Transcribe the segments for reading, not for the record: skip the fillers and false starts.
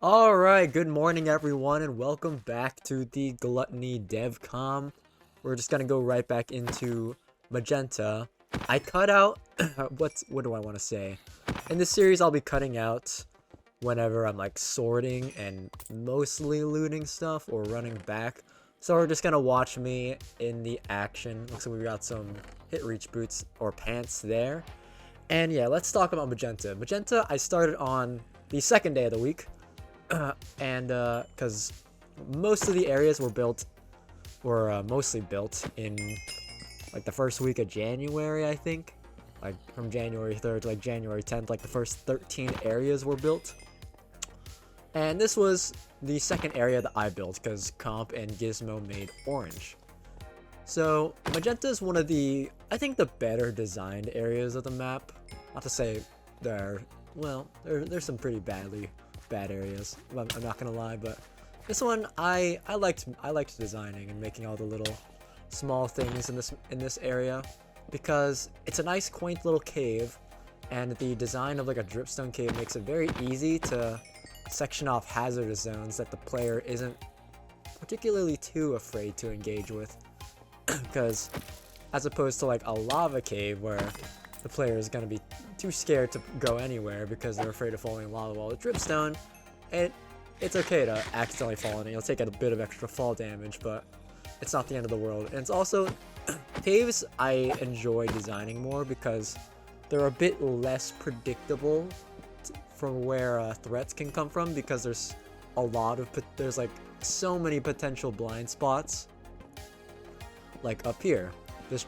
Alright, good morning everyone and welcome back to the Gluttony Devcom. We're just gonna go right back into Magenta. I cut out what do I want to say? In this series I'll be cutting out whenever I'm like sorting and mostly looting stuff or running back. So we're just gonna watch me in the action. Looks like we got some hit reach boots or pants there. And yeah, let's talk about Magenta. Magenta I started on the second day of the week. And because most of the areas were mostly built in like the first week of January, I think, like from January 3rd to like January 10th, like the first 13 areas were built. And this was the second area that I built because Comp and Gizmo made orange. So Magenta is one of the, I think, the better designed areas of the map. Not to say there's some pretty bad areas. I'm not gonna lie, but this one I liked designing and making all the little small things in this area because it's a nice quaint little cave, and the design of like a dripstone cave makes it very easy to section off hazardous zones that the player isn't particularly too afraid to engage with. Because as opposed to like a lava cave where the player is going to be too scared to go anywhere because they're afraid of falling in lava, while with dripstone, it's okay to accidentally fall in it. You'll take a bit of extra fall damage, but it's not the end of the world. And it's also caves I enjoy designing more because they're a bit less predictable from where threats can come from, because there's like so many potential blind spots. Like up here, this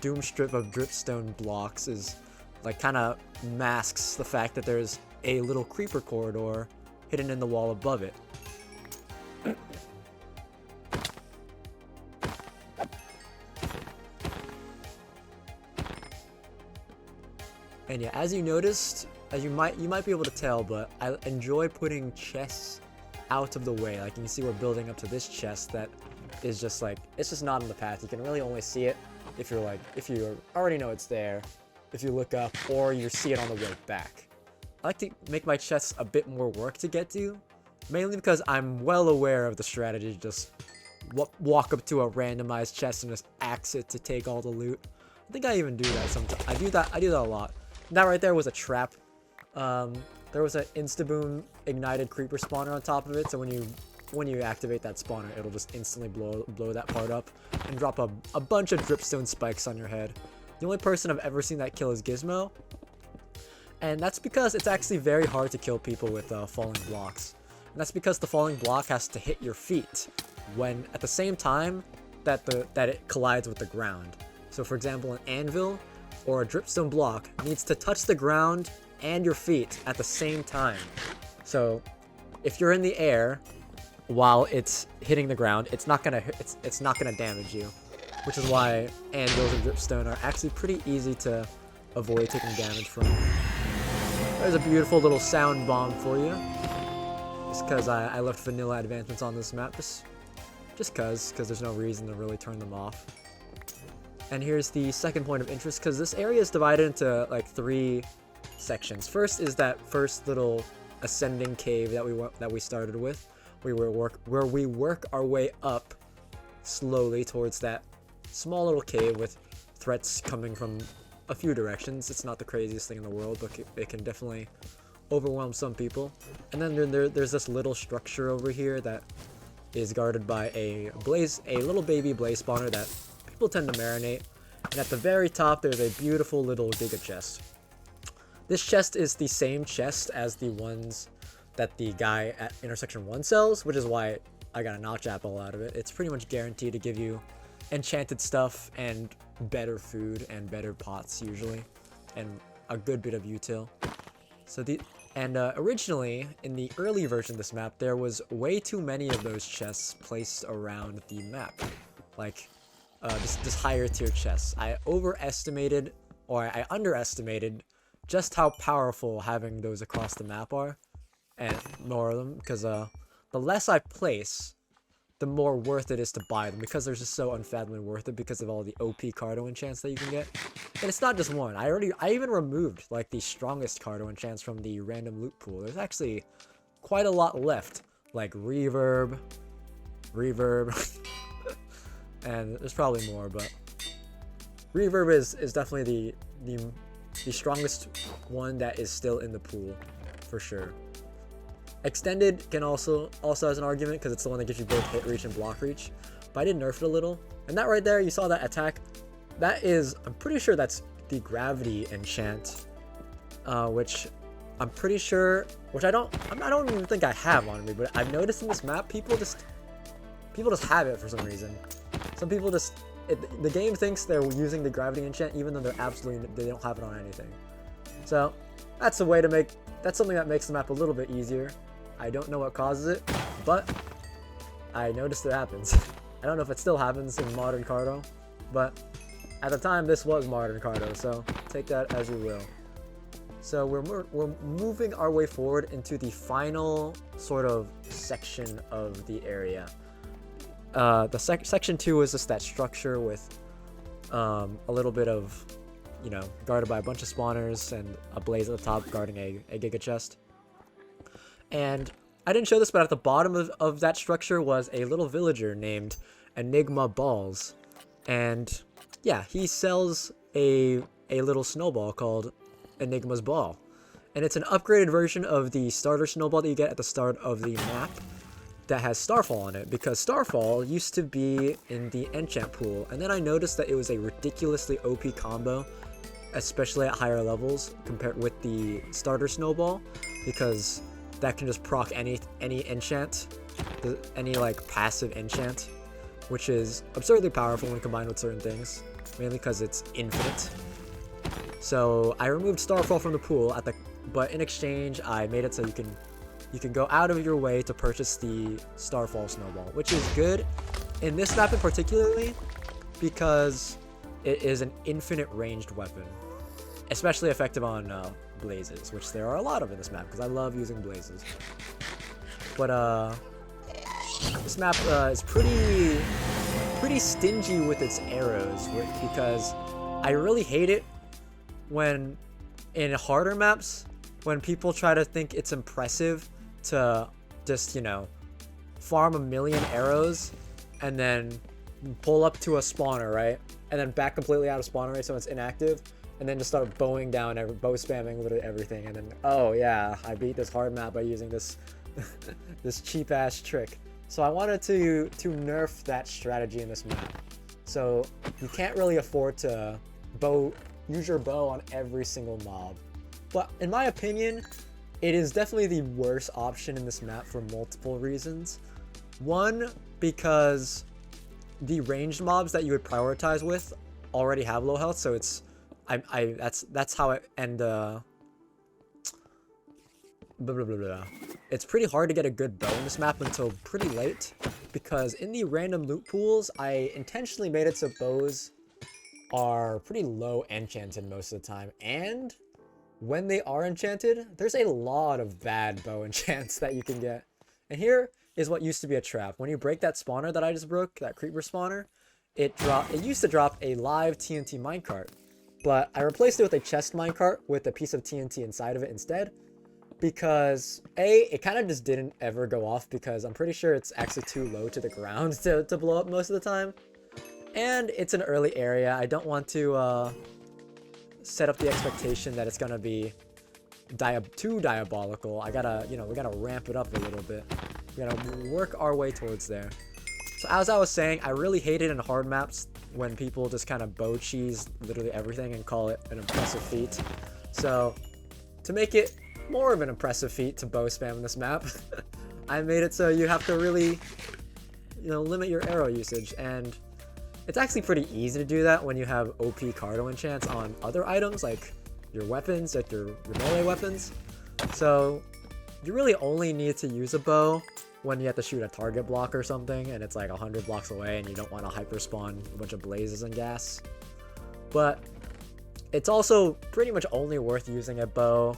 doom strip of dripstone blocks is like kind of masks the fact that there's a little creeper corridor hidden in the wall above it. And yeah, as you noticed, as you might be able to tell, but I enjoy putting chests out of the way. Like you can see, we're building up to this chest that is just like, it's just not in the path. You can really only see it if you already know it's there, if you look up, or you see it on the way back. I like to make my chests a bit more work to get to, mainly because I'm well aware of the strategy to just walk up to a randomized chest and just axe it to take all the loot. I think I even do that sometimes. I do that a lot. That right there was a trap. There was an instaboom ignited creeper spawner on top of it, so when you activate that spawner, it'll just instantly blow that part up and drop a bunch of dripstone spikes on your head. The only person I've ever seen that kill is Gizmo, and that's because it's actually very hard to kill people with falling blocks. And that's because the falling block has to hit your feet when at the same time that it collides with the ground. So for example, an anvil or a dripstone block needs to touch the ground and your feet at the same time. So if you're in the air while it's hitting the ground, it's not gonna damage you, which is why anvils and dripstone are actually pretty easy to avoid taking damage from. There's a beautiful little sound bomb for you, just because I left vanilla advancements on this map, just because there's no reason to really turn them off. And here's the second point of interest, because this area is divided into like 3 sections. First is that first little ascending cave that we started with, where we work our way up slowly towards that small little cave with threats coming from a few directions. It's not the craziest thing in the world, but it can definitely overwhelm some people. And then there's this little structure over here that is guarded by a little baby blaze spawner that people tend to marinate. And at the very top, there's a beautiful little giga chest. This chest is the same chest as the ones that the guy at intersection 1 sells, which is why I got a notch apple out of it. It's pretty much guaranteed to give you enchanted stuff and better food and better pots usually, and a good bit of util. So originally in the early version of this map, there was way too many of those chests placed around the map, like just higher tier chests. I underestimated just how powerful having those across the map are, and more of them, because the less I place, the more worth it is to buy them, because they're just so unfathomably worth it because of all the OP Cardo enchants that you can get. And it's not just one. I even removed like the strongest Cardo enchants from the random loot pool. There's actually quite a lot left, like reverb, and there's probably more, but reverb is definitely the strongest one that is still in the pool, for sure. Extended can also has an argument because it's the one that gives you both hit reach and block reach, but I did nerf it a little. And that right there, you saw that attack, that is, I'm pretty sure that's the gravity enchant, which I'm pretty sure, which I don't even think I have on me, but I've noticed in this map, people just have it for some reason. Some people just, the game thinks they're using the gravity enchant even though they don't have it on anything. So that's a way to that's something that makes the map a little bit easier. I don't know what causes it, but I noticed it happens. I don't know if it still happens in Modern Cardo, but at the time this was Modern Cardo, so take that as you will. So we're moving our way forward into the final sort of section of the area. Section 2 is just that structure with a little bit of, you know, guarded by a bunch of spawners and a blaze at the top guarding a giga chest. And I didn't show this, but at the bottom of that structure was a little villager named Enigma Balls. And yeah, he sells a little snowball called Enigma's Ball. And it's an upgraded version of the starter snowball that you get at the start of the map that has Starfall on it, because Starfall used to be in the enchant pool, and then I noticed that it was a ridiculously OP combo, especially at higher levels compared with the starter snowball, because that can just proc any enchant, any like passive enchant, which is absurdly powerful when combined with certain things, mainly because it's infinite. So I removed Starfall from the pool but in exchange I made it so you can go out of your way to purchase the Starfall snowball, which is good in this map in particularly because it is an infinite ranged weapon, especially effective on blazes, which there are a lot of in this map because I love using blazes. But this map is pretty stingy with its arrows, because I really hate it when in harder maps when people try to think it's impressive to just, you know, farm 1,000,000 arrows and then pull up to a spawner, right? And then back completely out of spawner, right? So it's inactive, and then just start bow spamming literally everything, and then, oh yeah, I beat this hard map by using this this cheap ass trick. So I wanted to nerf that strategy in this map. So you can't really afford to use your bow on every single mob. But in my opinion, it is definitely the worst option in this map for multiple reasons. One, because the ranged mobs that you would prioritize with already have low health, so it's that's how it, and it's pretty hard to get a good bow in this map until pretty late, because in the random loot pools I intentionally made it so bows are pretty low enchanted most of the time, and when they are enchanted, there's a lot of bad bow enchants that you can get. And here is what used to be a trap. When you break that spawner that I just broke, that creeper spawner, it used to drop a live TNT minecart, but I replaced it with a chest minecart with a piece of TNT inside of it instead, because it kind of just didn't ever go off, because I'm pretty sure it's actually too low to the ground to blow up most of the time, and it's an early area. I don't want to set up the expectation that it's gonna be too diabolical. I gotta, you know, we gotta ramp it up a little bit. We gotta work our way towards there. So as I was saying, I really hate it in hard maps when people just kind of bow cheese literally everything and call it an impressive feat. So to make it more of an impressive feat to bow spam in this map, I made it so you have to really, you know, limit your arrow usage, and it's actually pretty easy to do that when you have OP Cardo enchants on other items, like your weapons, like your melee weapons. So you really only need to use a bow when you have to shoot a target block or something, and it's like 100 blocks away and you don't want to hyper spawn a bunch of blazes and gas. But it's also pretty much only worth using a bow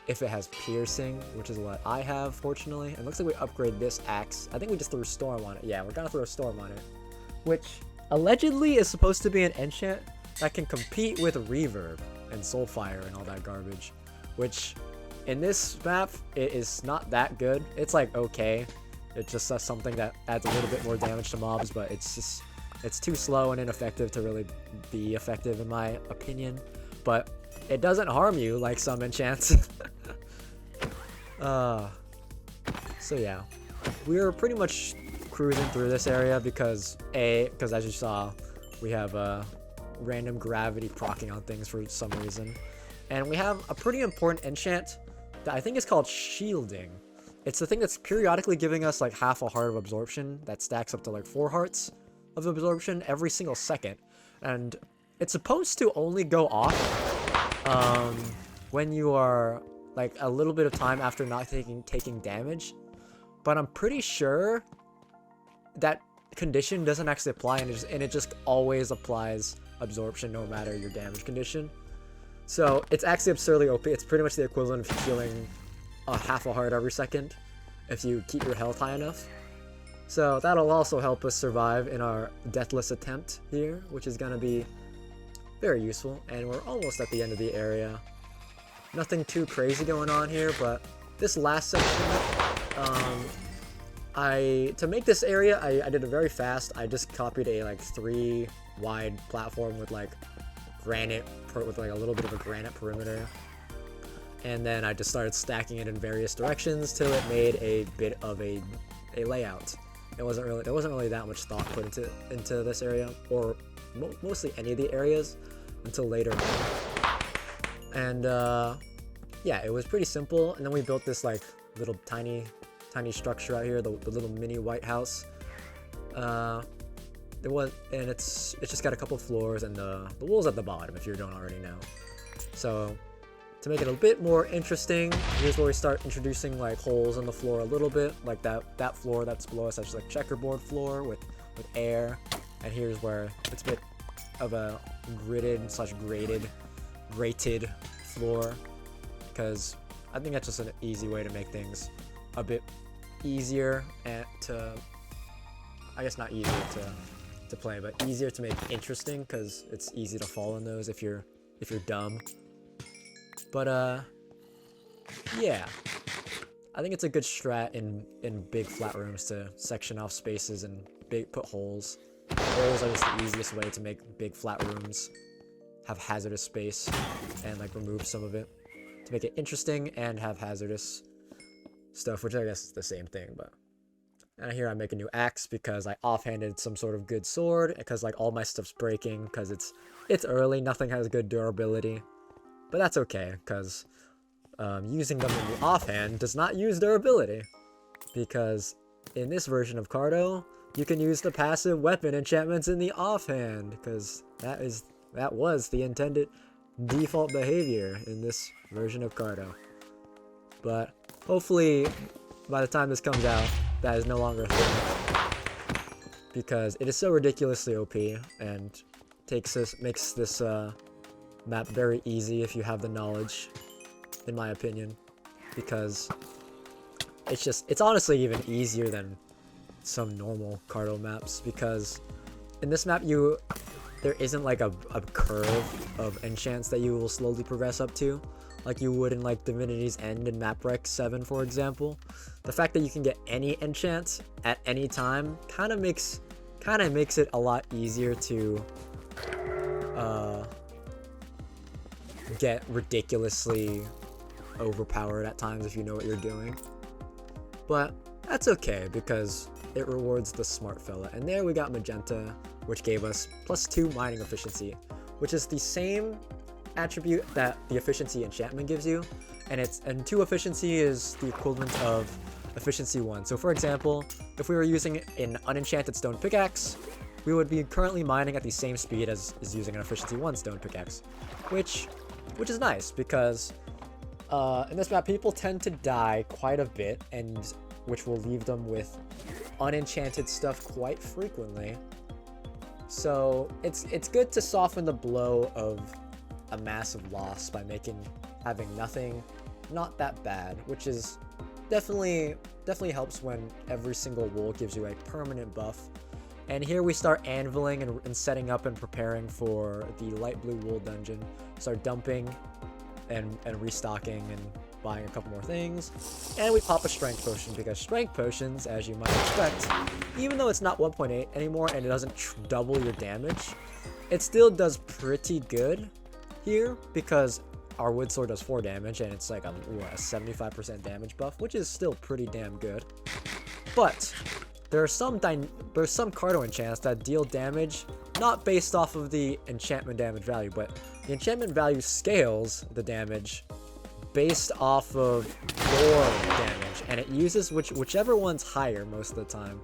if it has piercing, which is what I have, fortunately. And it looks like we upgrade this axe. I think we just threw Storm on it. Yeah, we're gonna throw Storm on it, which allegedly is supposed to be an enchant that can compete with Reverb and Soulfire and all that garbage, which in this map, it is not that good. It's like okay. It just does something that adds a little bit more damage to mobs, but it's too slow and ineffective to really be effective in my opinion. But it doesn't harm you like some enchants. So yeah, we're pretty much cruising through this area because as you saw, we have random gravity proccing on things for some reason, and we have a pretty important enchant that I think is called shielding. It's the thing that's periodically giving us like half a heart of absorption that stacks up to like 4 hearts of absorption every single second, and it's supposed to only go off when you are like a little bit of time after not taking damage, but I'm pretty sure that condition doesn't actually apply, and it just always applies absorption no matter your damage condition. So it's actually absurdly OP. It's pretty much the equivalent of healing a half a heart every second if you keep your health high enough. So that'll also help us survive in our deathless attempt here, which is gonna be very useful. And we're almost at the end of the area. Nothing too crazy going on here, but this last section, to make this area, I did it very fast. I just copied a like 3 wide platform with like granite, with like a little bit of a granite perimeter. And then I just started stacking it in various directions till it made a bit of a layout. There wasn't really that much thought put into this area, or mostly any of the areas, until later on. And yeah, it was pretty simple. And then we built this like little tiny structure out here, the little mini White House. It's just got a couple floors, and the wool's at the bottom if you don't already know. So to make it a bit more interesting, here's where we start introducing like holes in the floor a little bit, like that floor that's below us, that's like checkerboard floor with air. And here's where it's a bit of a grated floor, because I think that's just an easy way to make things a bit easier and I guess not easier to play, but easier to make interesting, because it's easy to fall in those if you're dumb. But yeah, I think it's a good strat in big flat rooms to section off spaces and put holes. Holes are just the easiest way to make big flat rooms have hazardous space and like remove some of it to make it interesting and have hazardous stuff, which I guess is the same thing. But and here I make a new axe because I offhanded some sort of good sword, because like all my stuff's breaking because it's early, nothing has good durability. But that's okay, because using them in the offhand does not use durability, because in this version of Cardo, you can use the passive weapon enchantments in the offhand, because that was the intended default behavior in this version of Cardo. But hopefully, by the time this comes out, that is no longer a thing, because it is so ridiculously OP and makes this map very easy if you have the knowledge, in my opinion, because it's honestly even easier than some normal Cardo maps, because in this map there isn't like a curve of enchants that you will slowly progress up to like you would in like Divinity's End and Maprec 7, for example. The fact that you can get any enchants at any time kind of makes it a lot easier to get ridiculously overpowered at times if you know what you're doing. But that's okay, because it rewards the smart fella. And there we got Magenta, which gave us +2 mining efficiency, which is the same attribute that the efficiency enchantment gives you, and 2 efficiency is the equivalent of efficiency 1. So for example, if we were using an unenchanted stone pickaxe, we would be currently mining at the same speed as using an efficiency 1 stone pickaxe, which is nice, because in this map people tend to die quite a bit, and which will leave them with unenchanted stuff quite frequently. So it's good to soften the blow of a massive loss by having nothing not that bad, which is definitely helps when every single wool gives you a permanent buff. And here we start anviling and setting up and preparing for the light blue wool dungeon. Start dumping and restocking and buying a couple more things. And we pop a strength potion, because strength potions, as you might expect, even though it's not 1.8 anymore and it doesn't double your damage, it still does pretty good here, because our wood sword does 4 damage and it's like a 75% damage buff, which is still pretty damn good. But there's some Cardo enchants that deal damage not based off of the enchantment damage value, but the enchantment value scales the damage based off of your damage, and it uses whichever one's higher most of the time.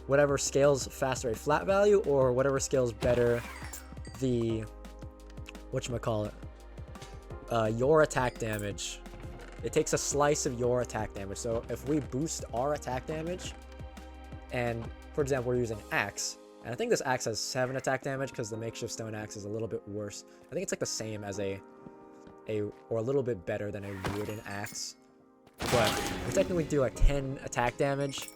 Whatever scales faster a flat value, or whatever scales better the whatchamacallit, your attack damage. It takes a slice of your attack damage. So if we boost our attack damage, and for example we're using axe, and I think this axe has 7 attack damage because the makeshift stone axe is a little bit worse. I think it's like the same as or a little bit better than a wooden axe, but we technically do like 10 attack damage.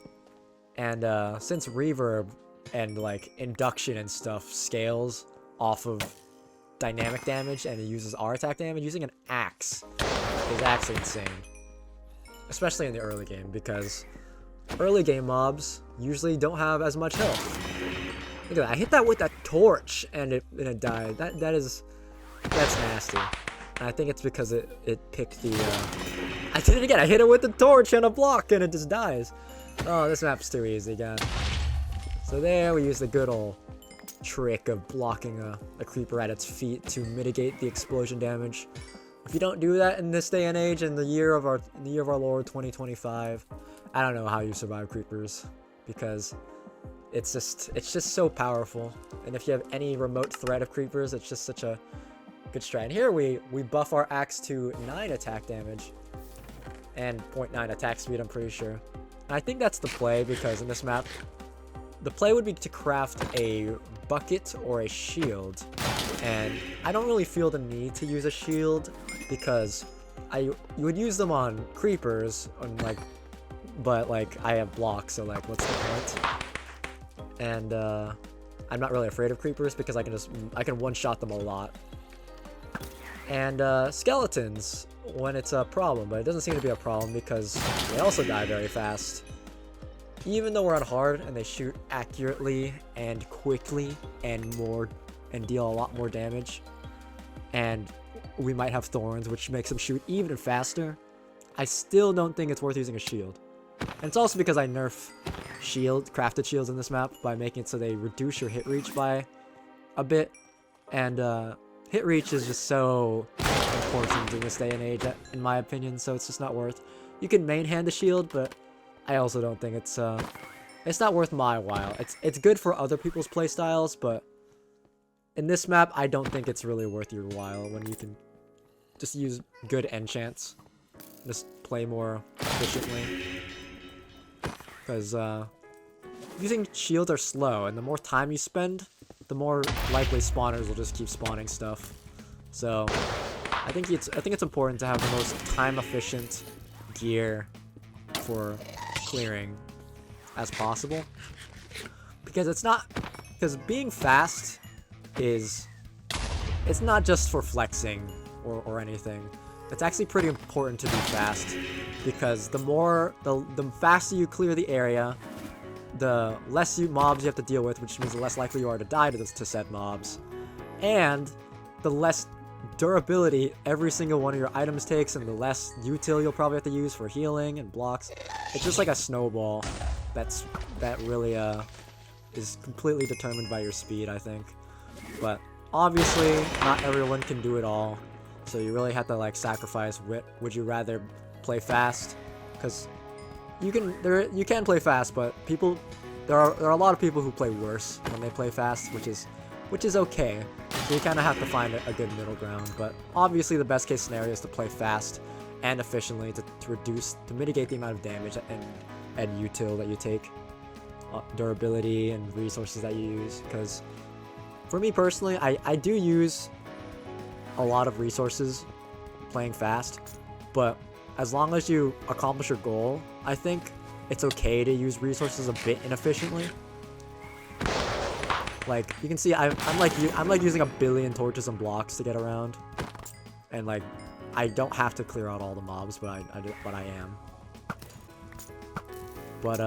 And since reverb and like induction and stuff scales off of dynamic damage and it uses our attack damage, using an axe is actually insane, especially in the early game, because early game mobs usually don't have as much health. Look at that, I hit that with that torch and it died. That's nasty. And I think it's because it picked the I did it again. I hit it with the torch and a block and it just dies. Oh, this map's too easy, guys. So there we use the good old trick of blocking a creeper at its feet to mitigate the explosion damage. If you don't do that in this day and age, in the year of our Lord 2025, I don't know how you survive creepers, because it's just so powerful. And if you have any remote threat of creepers, it's just such a good strat. And here we buff our axe to 9 attack damage and 0.9 attack speed, I'm pretty sure. And I think that's the play, because in this map, the play would be to craft a bucket or a shield. And I don't really feel the need to use a shield, because you would use them on creepers, but like I have blocks, so like what's the point? And I'm not really afraid of creepers because I can one-shot them a lot. And skeletons when it's a problem, but it doesn't seem to be a problem because they also die very fast. Even though we're on hard and they shoot accurately and quickly and deal a lot more damage, and we might have thorns, which makes them shoot even faster, I still don't think it's worth using a shield. And it's also because I nerf crafted shields in this map by making it so they reduce your hit reach by a bit, and hit reach is just so important in this day and age, in my opinion, so it's just not worth. You can main hand the shield, but I also don't think it's not worth my while. It's good for other people's playstyles, but in this map, I don't think it's really worth your while when you can just use good enchants, just play more efficiently. Because using shields are slow, and the more time you spend, the more likely spawners will just keep spawning stuff. So I think it's important to have the most time efficient gear for clearing as possible, because being fast it's not just for flexing or anything. It's actually pretty important to be fast, because the faster you clear the area, the less mobs you have to deal with, which means the less likely you are to die to said mobs, and the less durability every single one of your items takes, and the less util you'll probably have to use for healing and blocks. It's just like a snowball that really is completely determined by your speed, I think. But obviously not everyone can do it all, so you really have to like sacrifice would you rather play fast, because you can play fast, but there are a lot of people who play worse when they play fast, which is okay. So you kind of have to find a good middle ground. But obviously the best case scenario is to play fast and efficiently to mitigate the amount of damage and util that you take, durability and resources that you use. Because for me personally, I do use a lot of resources playing fast, but as long as you accomplish your goal, I think it's okay to use resources a bit inefficiently. Like you can see, I'm like using a billion torches and blocks to get around, and like I don't have to clear out all the mobs, but I am. But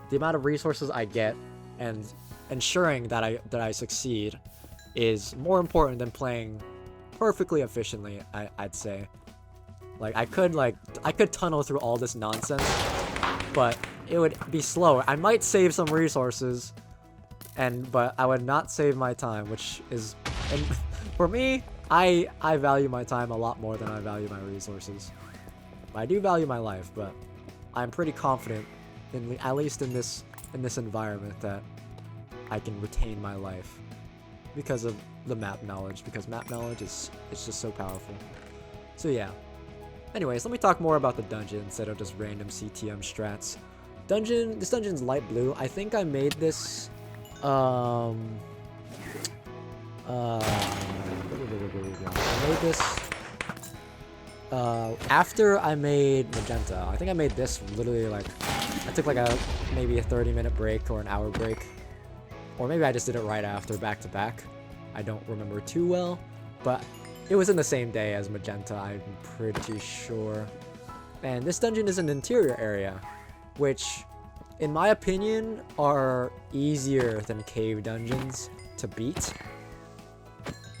the amount of resources I get and ensuring that I succeed is more important than playing perfectly efficiently, I'd say. Like I could tunnel through all this nonsense, but it would be slower. I might save some resources, but I would not save my time, which is, and for me, I value my time a lot more than I value my resources. I do value my life, but I'm pretty confident, at least in this environment, that I can retain my life because of the map knowledge. Because map knowledge is just so powerful. So yeah. Anyways, let me talk more about the dungeon instead of just random CTM strats. This dungeon's light blue. I think I made this. I made this after I made Magenta. I think I made this literally like, I took like maybe a 30-minute break or an hour break, or maybe I just did it right after, back to back. I don't remember too well, but it was in the same day as Magenta, I'm pretty sure. And this dungeon is an interior area, which, in my opinion, are easier than cave dungeons to beat,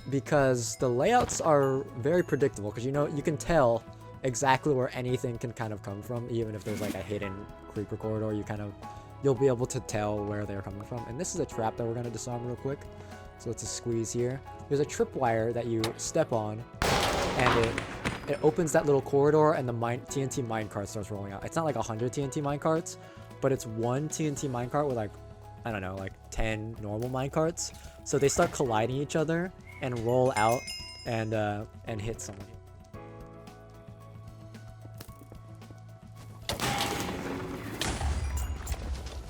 because the layouts are very predictable, because you can tell exactly where anything can kind of come from. Even if there's like a hidden creeper corridor, you'll be able to tell where they're coming from. And this is a trap that we're going to disarm real quick. So let's just squeeze here. There's a tripwire that you step on, and it opens that little corridor, and the TNT minecart starts rolling out. It's not like 100 TNT minecarts, but it's one TNT minecart with like, I don't know, like 10 normal minecarts. So they start colliding each other and roll out and hit someone.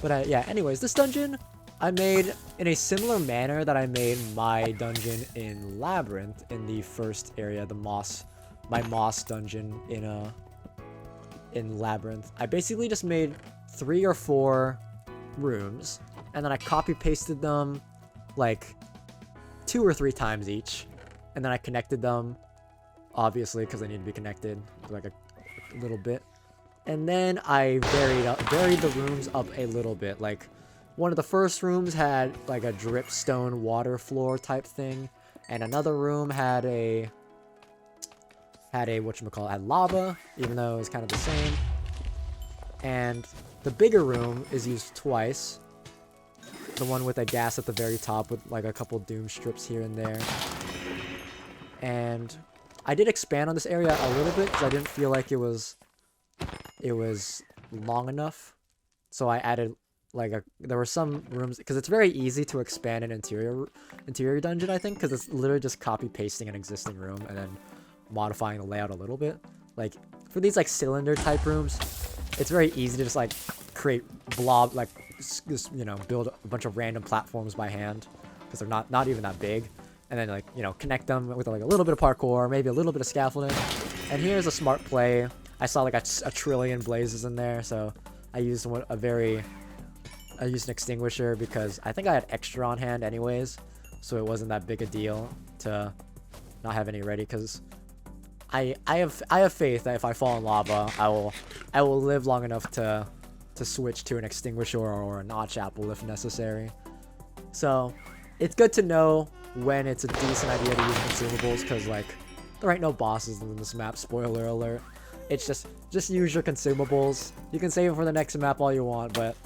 But yeah, anyways, this dungeon I made in a similar manner that I made my dungeon in Labyrinth in the first area, my moss dungeon in Labyrinth. I basically just made 3 or 4 rooms, and then I copy pasted them like 2 or 3 times each, and then I connected them, obviously, because they need to be connected like a little bit. And then I varied the rooms up a little bit. Like, one of the first rooms had like a dripstone water floor type thing, and another room had had lava, even though it was kind of the same. And the bigger room is used twice. The one with a gas at the very top with like a couple doom strips here and there. And I did expand on this area a little bit because I didn't feel like it was long enough. So I added there were some rooms, because it's very easy to expand an interior dungeon, I think, because it's literally just copy pasting an existing room and then modifying the layout a little bit. Like for these like cylinder type rooms, it's very easy to just like create blob, like just, build a bunch of random platforms by hand, because they're not even that big, and then like connect them with like a little bit of parkour, maybe a little bit of scaffolding. And here's a smart play. I saw like a trillion blazes in there, so I used I used an extinguisher because I think I had extra on hand anyways, so it wasn't that big a deal to not have any ready, because I have faith that if I fall in lava, I will live long enough to switch to an extinguisher or a notch apple if necessary. So it's good to know when it's a decent idea to use consumables, because like there ain't no bosses in this map, spoiler alert. It's just use your consumables. You can save it for the next map all you want, but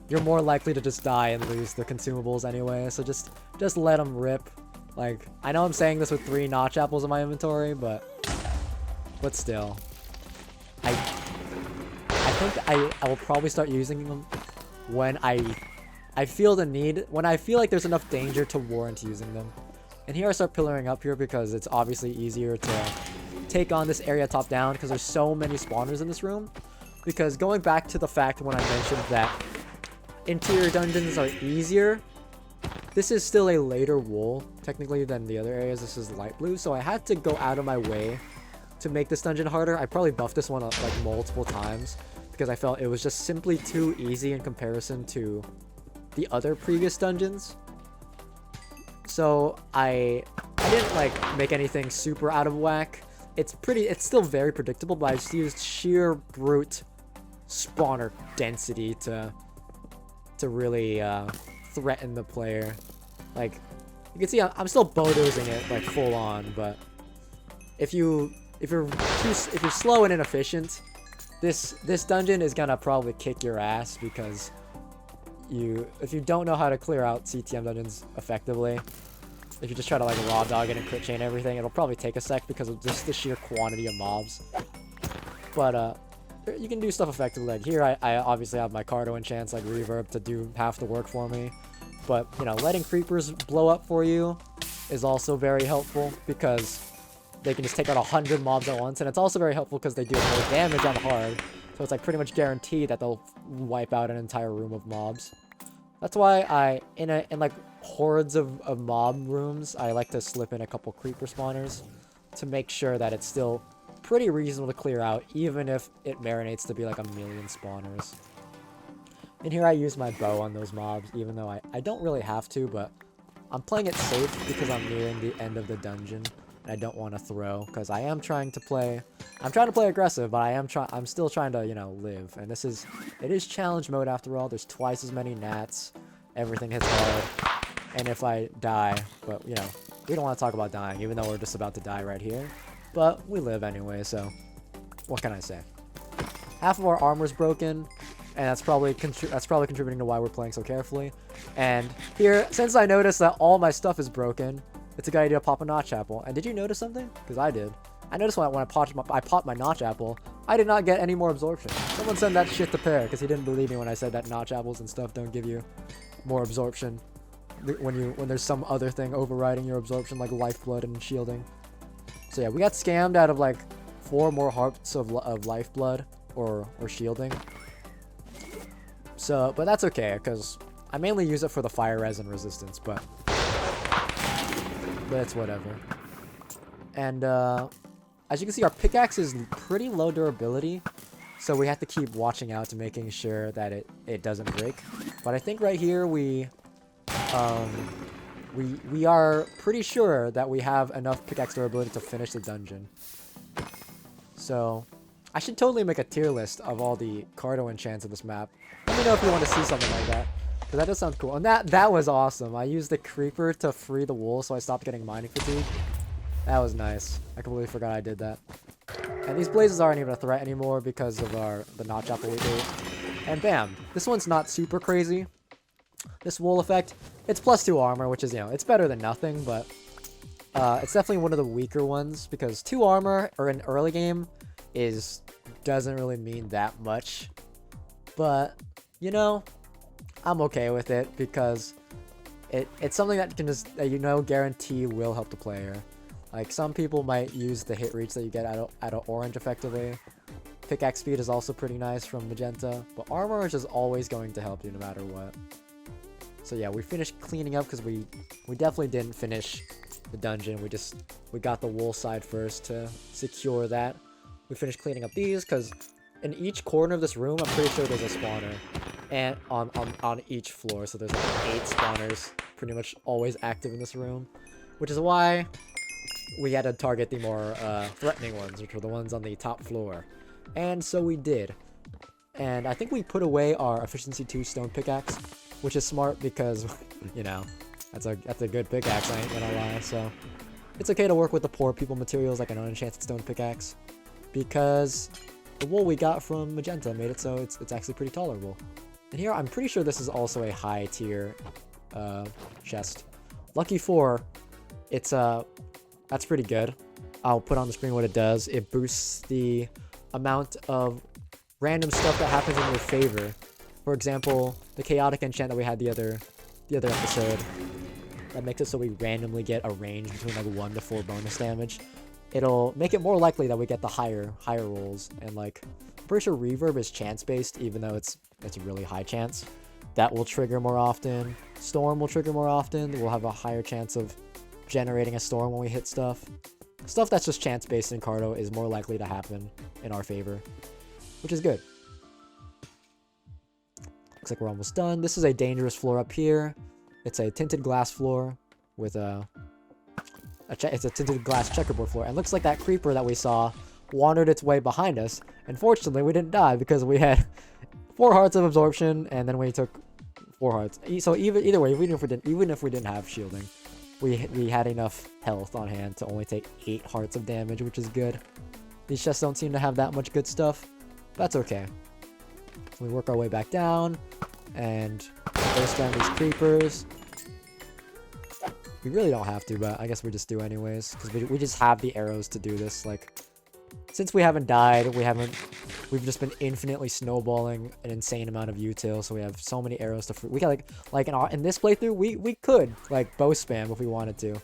you're more likely to just die and lose the consumables anyway, so just let them rip. Like, I know I'm saying this with 3 notch apples in my inventory, but still. I think I will probably start using them when I feel the need, when I feel like there's enough danger to warrant using them. And here I start pillaring up here because it's obviously easier to take on this area top down, because there's so many spawners in this room. Because going back to the fact when I mentioned that interior dungeons are easier, this is still a later wool technically than the other areas. This is light blue, so I had to go out of my way to make this dungeon harder. I probably buffed this one like multiple times because I felt it was just simply too easy in comparison to the other previous dungeons. So I didn't like make anything super out of whack. it's still very predictable, but I just used sheer brute spawner density to really threaten the player. Like, you can see I'm still bulldozing it like full on, but if you're slow and inefficient, this dungeon is gonna probably kick your ass, because if you don't know how to clear out CTM dungeons effectively, if you just try to like raw dog it and crit chain everything, it'll probably take a sec because of just the sheer quantity of mobs. But you can do stuff effectively. Like here, I obviously have my Cardo enchants like Reverb to do half the work for me. But, you know, letting creepers blow up for you is also very helpful, because they can just take out 100 mobs at once. And it's also very helpful because they do more damage on hard. So it's like pretty much guaranteed that they'll wipe out an entire room of mobs. That's why in like hordes of mob rooms, I like to slip in a couple creeper spawners to make sure that it's still pretty reasonable to clear out, even if it marinates to be like 1,000,000 spawners. And here I use my bow on those mobs, even though I don't really have to, but I'm playing it safe because I'm nearing the end of the dungeon, and I don't want to throw, because I'm trying to play aggressive, but I'm still trying to, you know, live. And it is challenge mode after all. There's twice as many gnats, everything hits hard, and if I die, but, you know, we don't want to talk about dying, even though we're just about to die right here, but we live anyway, so what can I say? Half of our armor's broken, and that's probably contributing to why we're playing so carefully. And here, since I noticed that all my stuff is broken, it's a good idea to pop a notch apple. And did you notice something? Because I did. I noticed when I popped my notch apple, I did not get any more absorption. Someone send that shit to Pear, because he didn't believe me when I said that notch apples and stuff don't give you more absorption when there's some other thing overriding your absorption, like lifeblood and shielding. So yeah, we got scammed out of like 4 more hearts of lifeblood or shielding. So, but that's okay, because I mainly use it for the fire resin resistance, but it's whatever. And as you can see, our pickaxe is pretty low durability, so we have to keep watching out to making sure that it doesn't break. But I think right here we are pretty sure that we have enough pickaxe durability to finish the dungeon. So I should totally make a tier list of all the Cardo enchants of this map. Let me know if you want to see something like that, because that does sound cool. And that was awesome. I used the creeper to free the wool, so I stopped getting mining fatigue. That was nice. I completely forgot I did that. And these blazes aren't even a threat anymore because of the notch apple we ate. And bam, this one's not super crazy. This wool effect, it's +2 armor, which is, you know, it's better than nothing, but it's definitely one of the weaker ones, because 2 armor or in early game doesn't really mean that much. But, you know, I'm okay with it, because it's something that can just, you know, guarantee will help the player. Like, some people might use the hit reach that you get out of orange effectively. Pickaxe speed is also pretty nice from Magenta, but armor is just always going to help you no matter what. So yeah, we finished cleaning up, because we definitely didn't finish the dungeon. We got the wool side first to secure that. We finished cleaning up these, because in each corner of this room, I'm pretty sure there's a spawner, and on each floor. So there's like 8 spawners, pretty much always active in this room, which is why we had to target the more threatening ones, which were the ones on the top floor. And so we did. And I think we put away our efficiency 2 stone pickaxe, which is smart because, you know, that's a good pickaxe, I ain't gonna lie. So it's okay to work with the poor people materials like an unenchanted stone pickaxe, because the wool we got from Magenta made it so it's actually pretty tolerable. And here, I'm pretty sure this is also a high tier chest. Lucky 4, that's pretty good. I'll put on the screen what it does. It boosts the amount of random stuff that happens in your favor. For example, the chaotic enchant that we had the other episode, that makes it so we randomly get a range between like 1 to 4 bonus damage. It'll make it more likely that we get the higher rolls. And like, I'm pretty sure reverb is chance based, even though it's a really high chance. That will trigger more often. Storm will trigger more often. We'll have a higher chance of generating a storm when we hit stuff. Stuff that's just chance based in Cardo is more likely to happen in our favor, which is good. Looks like we're almost done. This is a dangerous floor up here. It's a tinted glass floor with It's a tinted glass checkerboard floor. And looks like that creeper that we saw wandered its way behind us. And fortunately, we didn't die because we had 4 hearts of absorption, and then we took 4 hearts. So either way, even if we didn't have shielding, we had enough health on hand to only take 8 hearts of damage, which is good. These chests don't seem to have that much good stuff. That's okay. So we work our way back down, and burst down these creepers. We really don't have to, but I guess we just do anyways, because we just have the arrows to do this. Like, since we haven't died, we've just been infinitely snowballing an insane amount of util, so we have so many arrows to we got like in this playthrough we could like bow spam if we wanted to.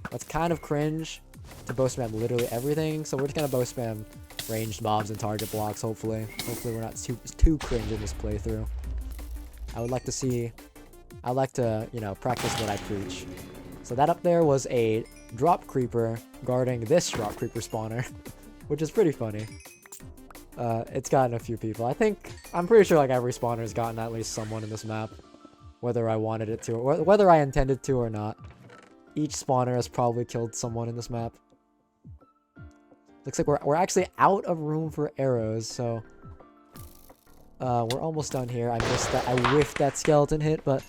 That's kind of cringe to bow spam literally everything, so we're just gonna bow spam ranged mobs and target blocks. Hopefully we're not too cringe in this playthrough. I would like to, you know, practice what I preach. So that up there was a drop creeper guarding this drop creeper spawner, which is pretty funny. It's gotten a few people. I'm pretty sure like every spawner has gotten at least someone in this map, whether I wanted it to or whether I intended to or not. Each spawner has probably killed someone in this map. Looks like we're actually out of room for arrows, so we're almost done here. I missed that. I whiffed that skeleton hit, but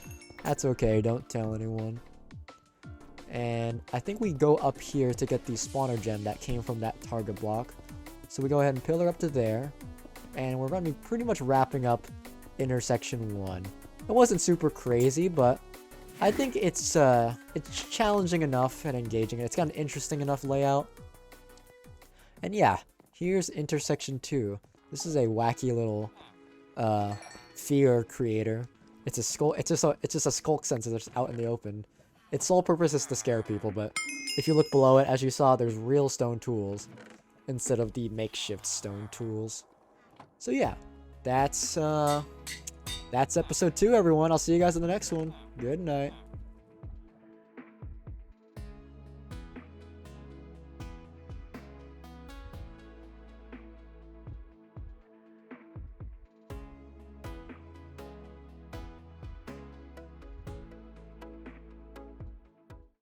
that's okay. Don't tell anyone. And I think we go up here to get the spawner gem that came from that target block. So we go ahead and pillar up to there, and we're going to be pretty much wrapping up intersection 1. It wasn't super crazy, but I think it's challenging enough and engaging. It's got an interesting enough layout. And yeah, here's intersection 2. This is a wacky little fear creator. It's a skull. It's just a skulk sensor that's out in the open. Its sole purpose is to scare people, but if you look below it, as you saw, there's real stone tools instead of the makeshift stone tools. So yeah, that's episode 2, everyone. I'll see you guys in the next one. Good night.